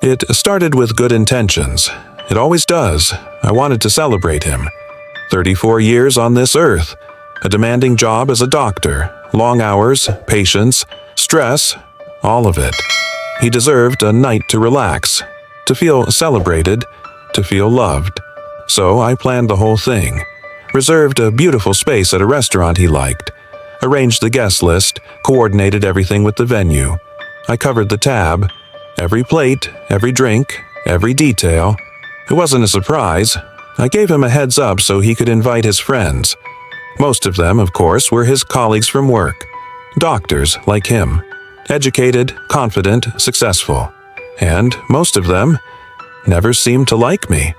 It started with good intentions. It always does. I wanted to celebrate him. 34 years on this earth. A demanding job as a doctor. Long hours, patience, stress, all of it. He deserved a night to relax, to feel celebrated, to feel loved. So I planned the whole thing. Reserved a beautiful space at a restaurant he liked. Arranged the guest list, coordinated everything with the venue. I covered the tab. Every plate, every drink, every detail. It wasn't a surprise. I gave him a heads up so he could invite his friends. Most of them, of course, were his colleagues from work. Doctors like him. Educated, confident, successful. And most of them never seemed to like me.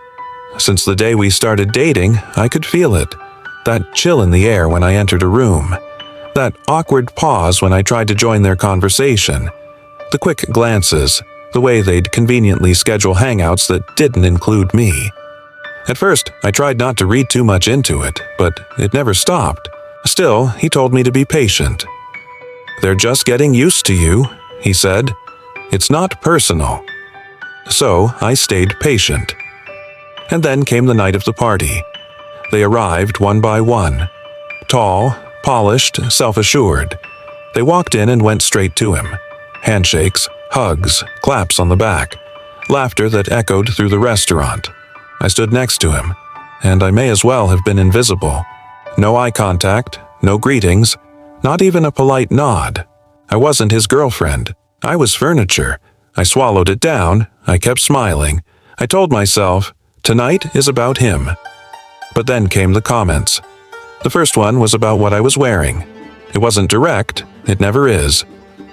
Since the day we started dating, I could feel it. That chill in the air when I entered a room. That awkward pause when I tried to join their conversation. The quick glances, the way they'd conveniently schedule hangouts that didn't include me. At first, I tried not to read too much into it, but it never stopped. Still, he told me to be patient. "They're just getting used to you," he said. "It's not personal." So I stayed patient. And then came the night of the party. They arrived one by one. Tall, polished, self-assured. They walked in and went straight to him. Handshakes, hugs, claps on the back. Laughter that echoed through the restaurant. I stood next to him, and I may as well have been invisible. No eye contact, no greetings, not even a polite nod. I wasn't his girlfriend. I was furniture. I swallowed it down. I kept smiling. I told myself, tonight is about him. But then came the comments. The first one was about what I was wearing. It wasn't direct. It never is.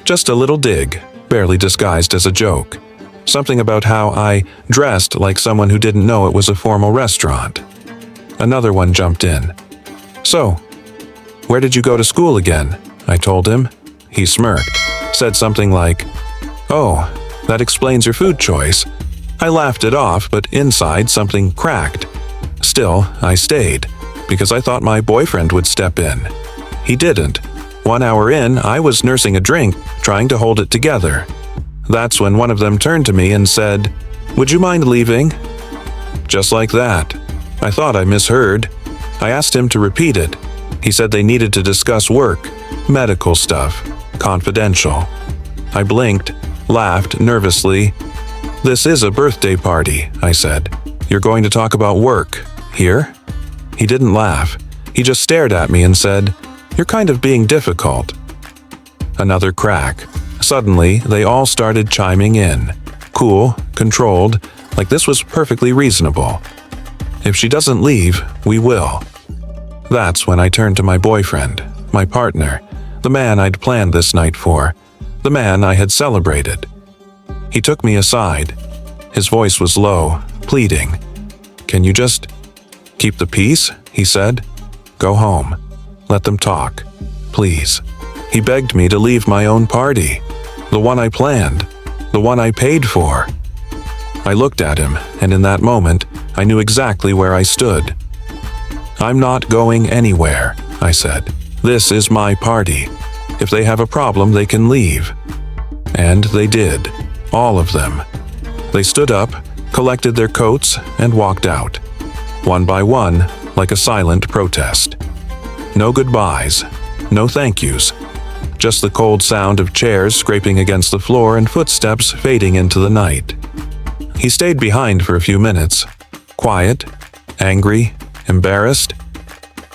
Just a little dig, barely disguised as a joke. Something about how I dressed like someone who didn't know it was a formal restaurant. Another one jumped in. "So, where did you go to school again?" I told him. He smirked, said something like, "Oh, that explains your food choice." I laughed it off, but inside something cracked. Still, I stayed, because I thought my boyfriend would step in. He didn't. 1 hour in, I was nursing a drink, trying to hold it together. That's when one of them turned to me and said, "Would you mind leaving?" Just like that. I thought I misheard. I asked him to repeat it. He said they needed to discuss work, medical stuff, confidential. I blinked, laughed nervously. "This is a birthday party," I said. "You're going to talk about work, here?" He didn't laugh. He just stared at me and said, "You're kind of being difficult." Another crack. Suddenly, they all started chiming in. Cool, controlled, like this was perfectly reasonable. "If she doesn't leave, we will." That's when I turned to my boyfriend, my partner, the man I'd planned this night for, the man I had celebrated. He took me aside. His voice was low, pleading. "Can you just keep the peace?" he said. "Go home. Let them talk. Please." He begged me to leave my own party. The one I planned. The one I paid for. I looked at him, and in that moment, I knew exactly where I stood. "I'm not going anywhere," I said. "This is my party. If they have a problem, they can leave." And they did. All of them. They stood up, collected their coats, and walked out. One by one, like a silent protest. No goodbyes. No thank yous. Just the cold sound of chairs scraping against the floor and footsteps fading into the night. He stayed behind for a few minutes. Quiet, angry, embarrassed.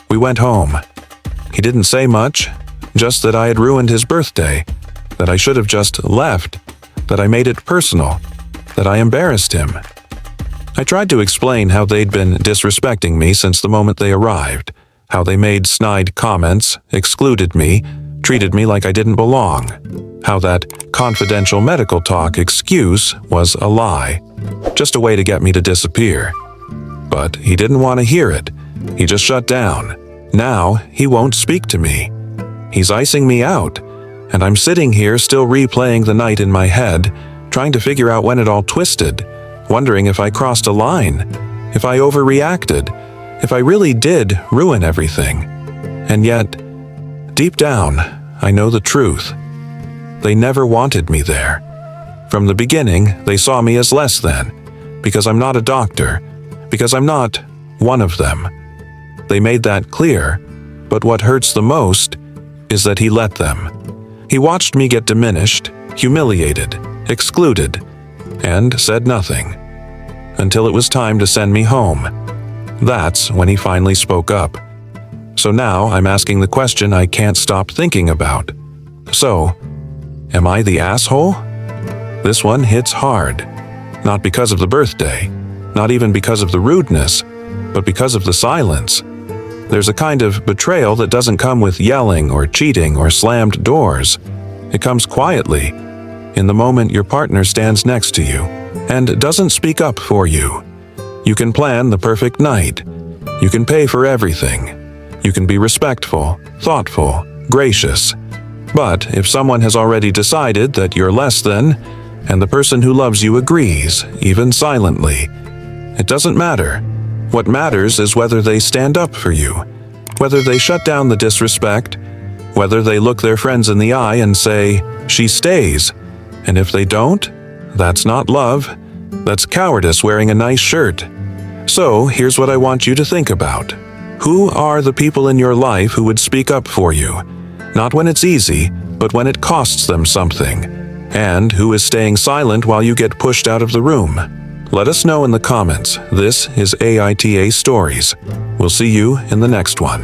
We went home. He didn't say much, just that I had ruined his birthday, that I should have just left, that I made it personal, that I embarrassed him. I tried to explain how they'd been disrespecting me since the moment they arrived, how they made snide comments, excluded me, treated me like I didn't belong, how that confidential medical talk excuse was a lie, just a way to get me to disappear. But he didn't want to hear it. He just shut down. Now he won't speak to me. He's icing me out, and I'm sitting here still replaying the night in my head, trying to figure out when it all twisted, wondering if I crossed a line, if I overreacted, if I really did ruin everything. And yet, deep down, I know the truth. They never wanted me there. From the beginning, they saw me as less than, because I'm not a doctor, because I'm not one of them. They made that clear, but what hurts the most is that he let them. He watched me get diminished, humiliated, excluded, and said nothing. Until it was time to send me home. That's when he finally spoke up. So now I'm asking the question I can't stop thinking about. So, am I the asshole? This one hits hard. Not because of the birthday, not even because of the rudeness, but because of the silence. There's a kind of betrayal that doesn't come with yelling or cheating or slammed doors. It comes quietly, in the moment your partner stands next to you and doesn't speak up for you. You can plan the perfect night. You can pay for everything. You can be respectful, thoughtful, gracious. But if someone has already decided that you're less than, and the person who loves you agrees, even silently, it doesn't matter. What matters is whether they stand up for you, whether they shut down the disrespect, whether they look their friends in the eye and say, "She stays." And if they don't, that's not love. That's cowardice wearing a nice shirt. So here's what I want you to think about. Who are the people in your life who would speak up for you? Not when it's easy, but when it costs them something. And who is staying silent while you get pushed out of the room? Let us know in the comments. This is AITA Stories. We'll see you in the next one.